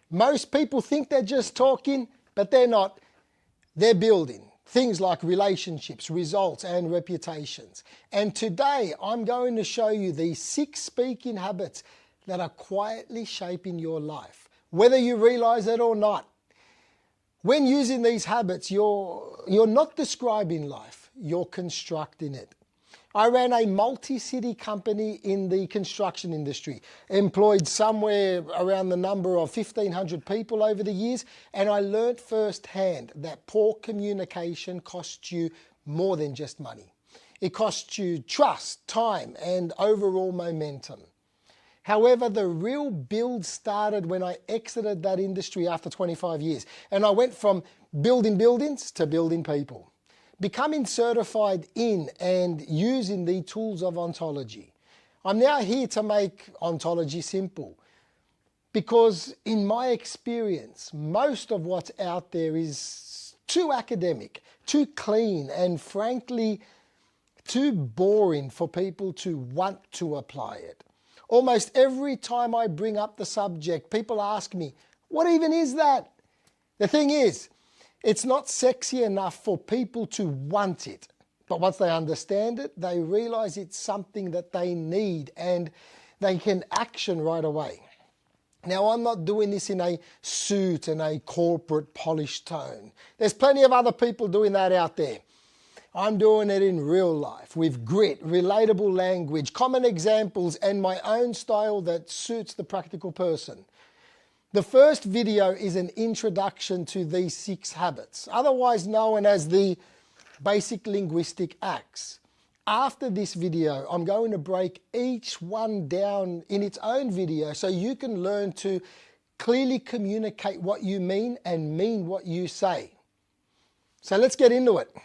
Most people think they're just talking, but they're not. They're building things like relationships, results, and reputations. And today I'm going to show you these 6 speaking habits that are quietly shaping your life, whether you realize it or not. When using these habits, you're not describing life, you're constructing it. I ran a multi-city company in the construction industry, employed somewhere around the number of 1,500 people over the years, and I learnt firsthand that poor communication costs you more than just money. It costs you trust, time, and overall momentum. However, the real build started when I exited that industry after 25 years, and I went from building buildings to building people. Becoming certified in and using the tools of ontology. I'm now here to make ontology simple because in my experience, most of what's out there is too academic, too clean, and frankly, too boring for people to want to apply it. Almost every time I bring up the subject, people ask me, what even is that? The thing is, it's not sexy enough for people to want it. But once they understand it, they realize it's something that they need and they can action right away. Now, I'm not doing this in a suit and a corporate polished tone. There's plenty of other people doing that out there. I'm doing it in real life with grit, relatable language, common examples, and my own style that suits the practical person. The first video is an introduction to these 6 habits, otherwise known as the Basic Linguistic Acts. After this video, I'm going to break each one down in its own video so you can learn to clearly communicate what you mean and mean what you say. So let's get into it.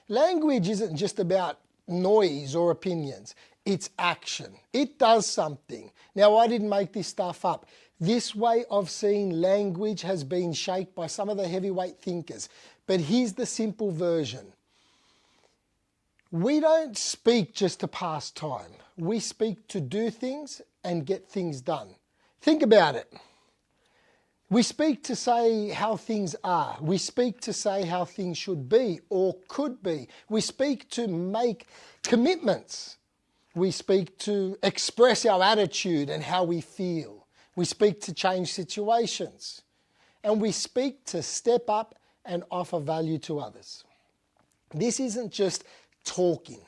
Language isn't just about noise or opinions. It's action. It does something. Now, I didn't make this stuff up. This way of seeing language has been shaped by some of the heavyweight thinkers. But here's the simple version. We don't speak just to pass time. We speak to do things and get things done. Think about it. We speak to say how things are. We speak to say how things should be or could be. We speak to make commitments. We speak to express our attitude and how we feel. We speak to change situations. And we speak to step up and offer value to others. This isn't just talking,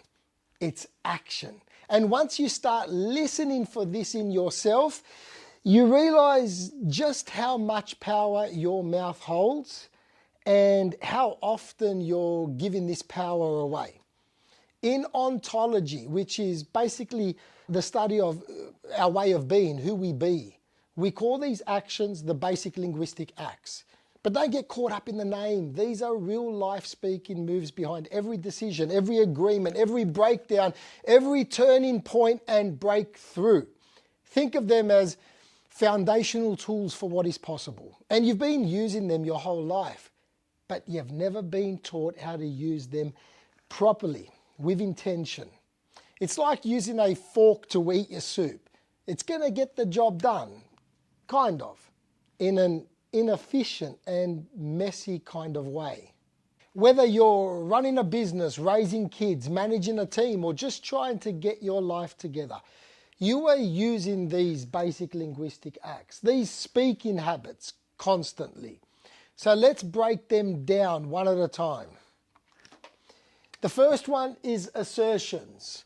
it's action. And once you start listening for this in yourself, you realize just how much power your mouth holds and how often you're giving this power away. In ontology, which is basically the study of our way of being, who we be, we call these actions the Basic Linguistic Acts. But don't get caught up in the name. These are real life speaking moves behind every decision, every agreement, every breakdown, every turning point and breakthrough. Think of them as foundational tools for what is possible. And you've been using them your whole life, but you've never been taught how to use them properly, with intention. It's like using a fork to eat your soup. It's going to get the job done, kind of, in an inefficient and messy kind of way. Whether you're running a business, raising kids, managing a team, or just trying to get your life together, you are using these basic linguistic acts, these speaking habits constantly. So let's break them down one at a time. The first one is assertions.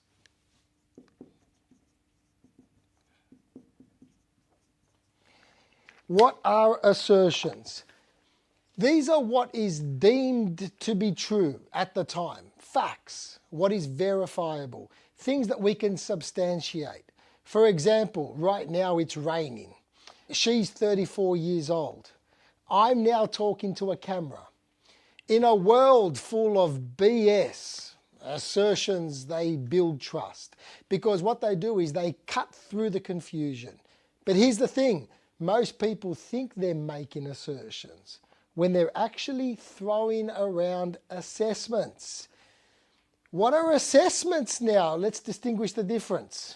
What are assertions? These are what is deemed to be true at the time. Facts, what is verifiable, things that we can substantiate. For example, right now it's raining. She's 34 years old. I'm now talking to a camera. In a world full of BS, assertions, they build trust. Because what they do is they cut through the confusion. But here's the thing, most people think they're making assertions when they're actually throwing around assessments. What are assessments now? Let's distinguish the difference.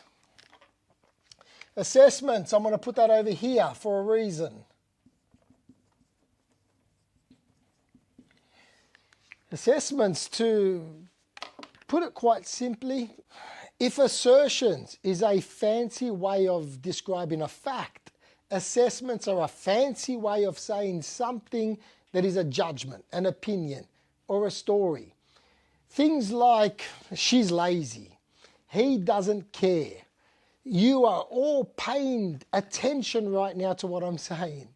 Assessments, I'm going to put that over here for a reason. Assessments, to put it quite simply, if assertions is a fancy way of describing a fact, assessments are a fancy way of saying something that is a judgment, an opinion, or a story. Things like, she's lazy, he doesn't care. You are all paying attention right now to what I'm saying.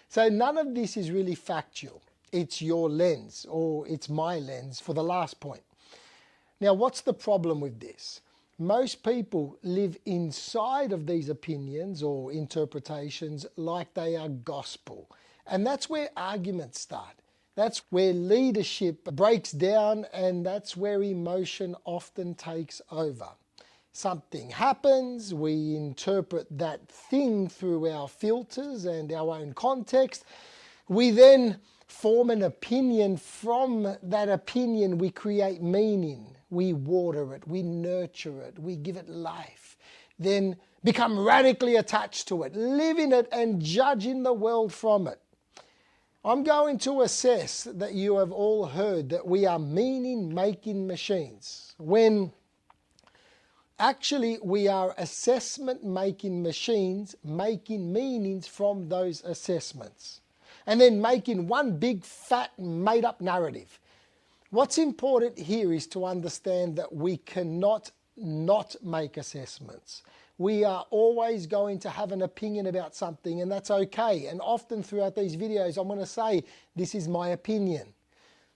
So none of this is really factual. It's your lens, or it's my lens for the last point. Now, what's the problem with this? Most people live inside of these opinions or interpretations like they are gospel. And that's where arguments start. That's where leadership breaks down, and that's where emotion often takes over. Something happens, we interpret that thing through our filters and our own context. We then form an opinion. From that opinion, we create meaning. We water it, we nurture it, we give it life. Then become radically attached to it, live in it and judging the world from it. I'm going to assess that you have all heard that we are meaning-making machines, when actually we are assessment-making machines, making meanings from those assessments, and then making one big, fat, made-up narrative. What's important here is to understand that we cannot not make assessments. We are always going to have an opinion about something, and that's okay. And often throughout these videos, I'm going to say, this is my opinion.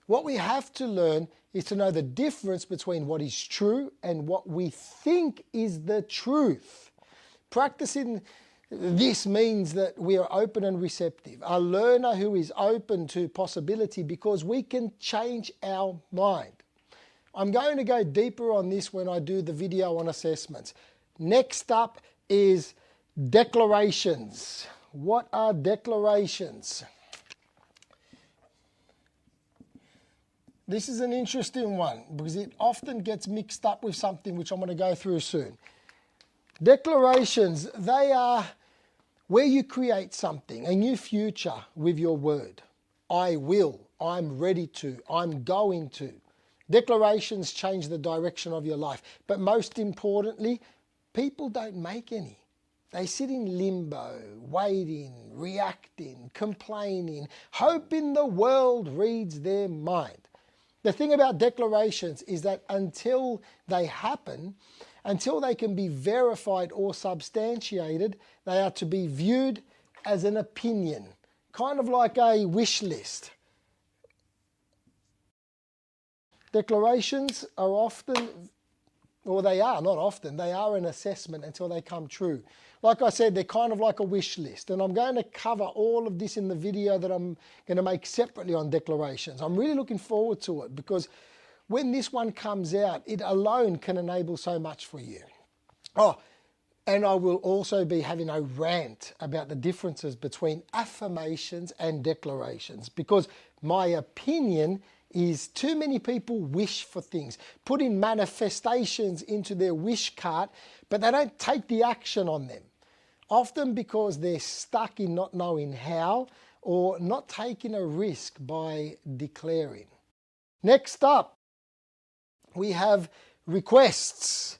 What we have to learn is to know the difference between what is true and what we think is the truth. Practicing this means that we are open and receptive, a learner who is open to possibility, because we can change our mind. I'm going to go deeper on this when I do the video on assessments. Next up is declarations. What are declarations? This is an interesting one because it often gets mixed up with something which I'm going to go through soon. Declarations, they are where you create something, a new future with your word. I will, I'm ready to, I'm going to. Declarations change the direction of your life. But most importantly, people don't make any. They sit in limbo, waiting, reacting, complaining, hoping the world reads their mind. The thing about declarations is that until they happen, until they can be verified or substantiated, they are to be viewed as an opinion, kind of like a wish list. Declarations are often, or they are, not often, they are an assessment until they come true. Like I said, they're kind of like a wish list, and I'm going to cover all of this in the video that I'm going to make separately on declarations. I'm really looking forward to it, because when this one comes out, it alone can enable so much for you. Oh, and I will also be having a rant about the differences between affirmations and declarations, because my opinion is too many people wish for things, put in manifestations into their wish cart, but they don't take the action on them. Often because they're stuck in not knowing how, or not taking a risk by declaring. Next up, we have requests.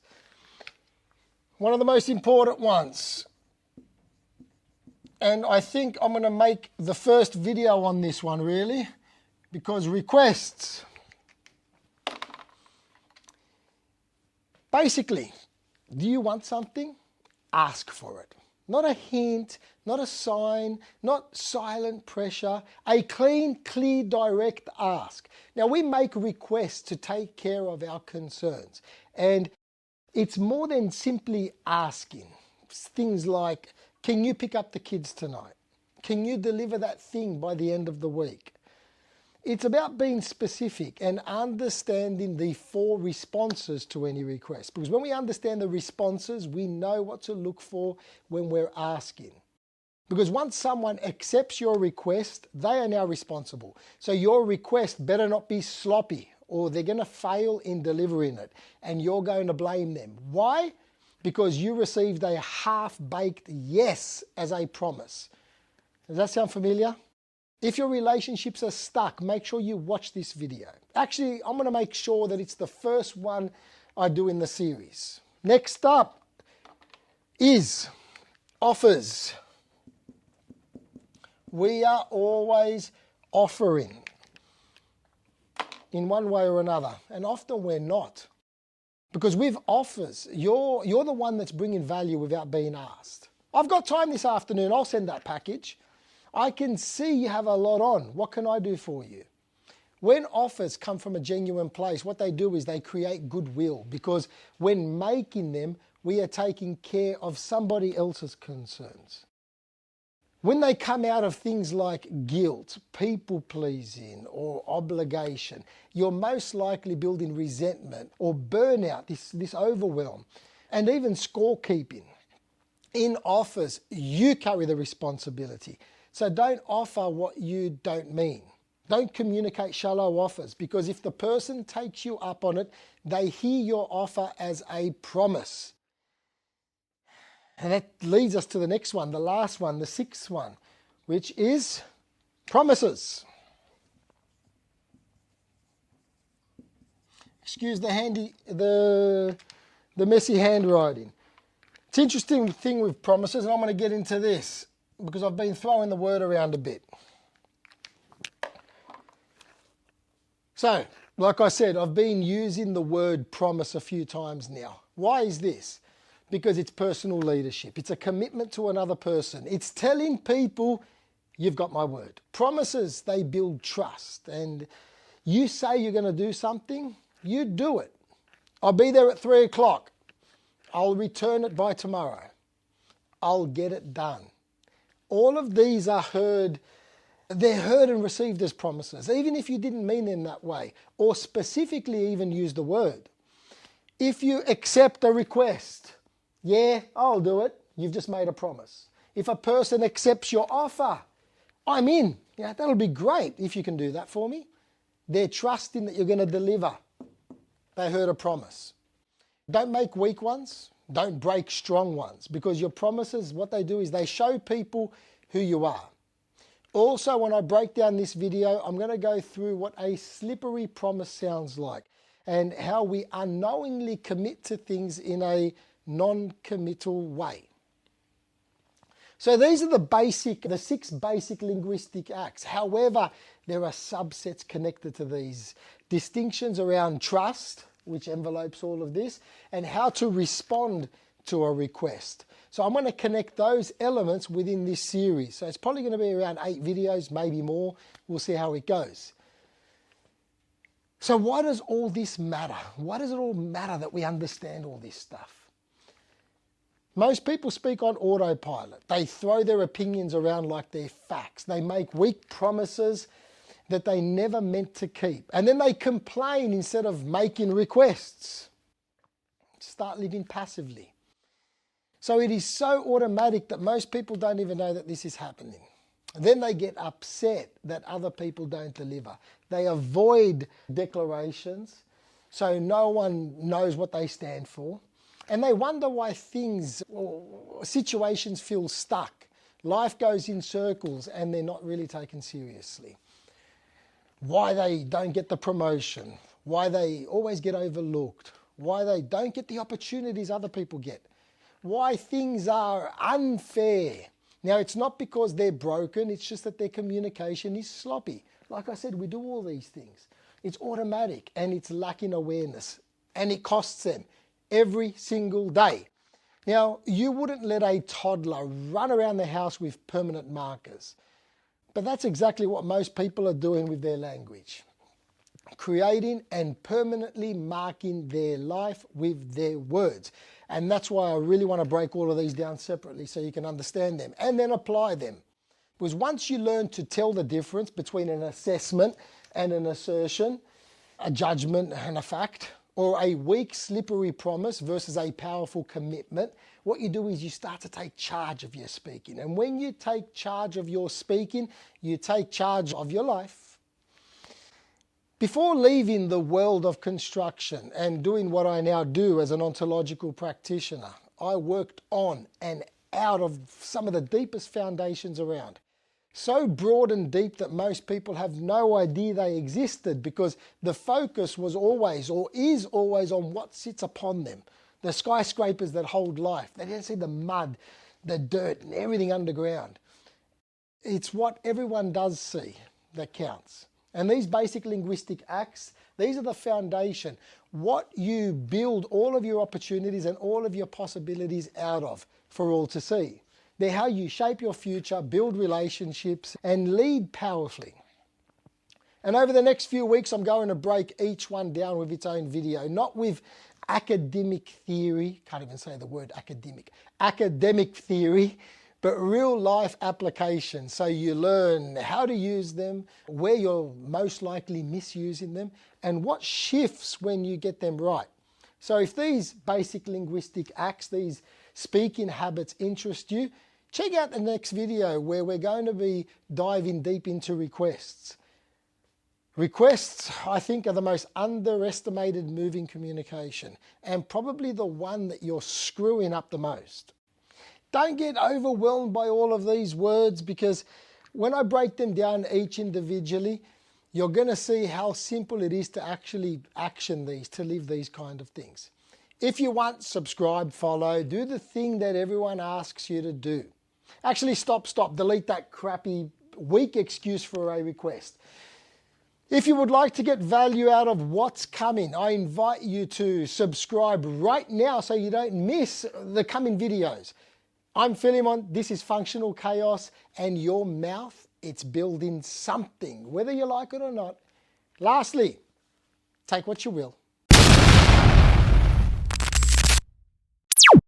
One of the most important ones. And I think I'm going to make the first video on this one, really, because requests, basically, do you want something? Ask for it. Not a hint, not a sign, not silent pressure, a clean, clear, direct ask. Now, we make requests to take care of our concerns, and it's more than simply asking. Things like, can you pick up the kids tonight? Can you deliver that thing by the end of the week? It's about being specific and understanding the 4 responses to any request. Because when we understand the responses, we know what to look for when we're asking. Because once someone accepts your request, they are now responsible. So your request better not be sloppy, or they're going to fail in delivering it, and you're going to blame them. Why? Because you received a half-baked yes as a promise. Does that sound familiar? If your relationships are stuck, make sure you watch this video. Actually, I'm going to make sure that it's the first one I do in the series. Next up is offers. We are always offering in one way or another, and often we're not. Because with offers, you're the one that's bringing value without being asked. I've got time this afternoon, I'll send that package. I can see you have a lot on. What can I do for you? When offers come from a genuine place, what they do is they create goodwill, because when making them, we are taking care of somebody else's concerns. When they come out of things like guilt, people-pleasing, or obligation, you're most likely building resentment or burnout, this overwhelm, and even scorekeeping. In offers, you carry the responsibility. So don't offer what you don't mean. Don't communicate shallow offers, because if the person takes you up on it, they hear your offer as a promise. And that leads us to the next one, the last one, the sixth one, which is promises. Excuse the messy handwriting. It's an interesting thing with promises, and I'm going to get into this because I've been throwing the word around a bit. So, like I said, I've been using the word promise a few times now. Why is this? Because it's personal leadership. It's a commitment to another person. It's telling people, you've got my word. Promises, they build trust. And you say you're going to do something, you do it. I'll be there at 3 o'clock. I'll return it by tomorrow. I'll get it done. All of these are heard. They're heard and received as promises, even if you didn't mean them that way, or specifically even use the word. If you accept a request, yeah, I'll do it. You've just made a promise. If a person accepts your offer, I'm in. Yeah, that'll be great if you can do that for me. They're trusting that you're going to deliver. They heard a promise. Don't make weak ones. Don't break strong ones, because your promises, what they do is they show people who you are. Also, when I break down this video, I'm going to go through what a slippery promise sounds like and how we unknowingly commit to things in a non-committal way. So these are the 6 basic linguistic acts. However, there are subsets connected to these. Distinctions around trust, which envelopes all of this, and how to respond to a request. So I'm going to connect those elements within this series. So it's probably going to be around 8 videos, maybe more. We'll see how it goes. So why does all this matter? Why does it all matter that we understand all this stuff? Most people speak on autopilot. They throw their opinions around like they're facts. They make weak promises that they never meant to keep. And then they complain instead of making requests. Start living passively. So it is so automatic that most people don't even know that this is happening. Then they get upset that other people don't deliver. They avoid declarations, so no one knows what they stand for. And they wonder why things or situations feel stuck. Life goes in circles and they're not really taken seriously. Why they don't get the promotion, why they always get overlooked, why they don't get the opportunities other people get, why things are unfair. Now, it's not because they're broken, it's just that their communication is sloppy. Like I said, we do all these things. It's automatic and it's lacking awareness, and it costs them every single day. Now, you wouldn't let a toddler run around the house with permanent markers. But that's exactly what most people are doing with their language. Creating and permanently marking their life with their words. And that's why I really want to break all of these down separately so you can understand them and then apply them. Because once you learn to tell the difference between an assessment and an assertion, a judgment and a fact, or a weak, slippery promise versus a powerful commitment, what you do is you start to take charge of your speaking. And when you take charge of your speaking, you take charge of your life. Before leaving the world of construction and doing what I now do as an ontological practitioner, I worked on and out of some of the deepest foundations around. so broad and deep that most people have no idea they existed, because the focus was always, or is always, on what sits upon them. The skyscrapers that hold life. They didn't see the mud, the dirt and everything underground. It's what everyone does see that counts. And these basic linguistic acts, these are the foundation. What you build all of your opportunities and all of your possibilities out of for all to see. They're how you shape your future, build relationships, and lead powerfully. And over the next few weeks, I'm going to break each one down with its own video, not with academic theory, can't even say the word academic theory, but real life application. So you learn how to use them, where you're most likely misusing them, and what shifts when you get them right. So if these basic linguistic acts, these speaking habits interest you, check out the next video where we're going to be diving deep into requests. Requests, I think, are the most underestimated move in communication, and probably the one that you're screwing up the most. Don't get overwhelmed by all of these words, because when I break them down each individually, you're going to see how simple it is to actually action these, to live these kind of things. If you want, subscribe, follow, do the thing that everyone asks you to do. Actually, stop, delete that crappy, weak excuse for a request. If you would like to get value out of what's coming, I invite you to subscribe right now so you don't miss the coming videos. I'm Filimon, this is Functional Chaos, and your mouth, it's building something, whether you like it or not. Lastly, take what you will.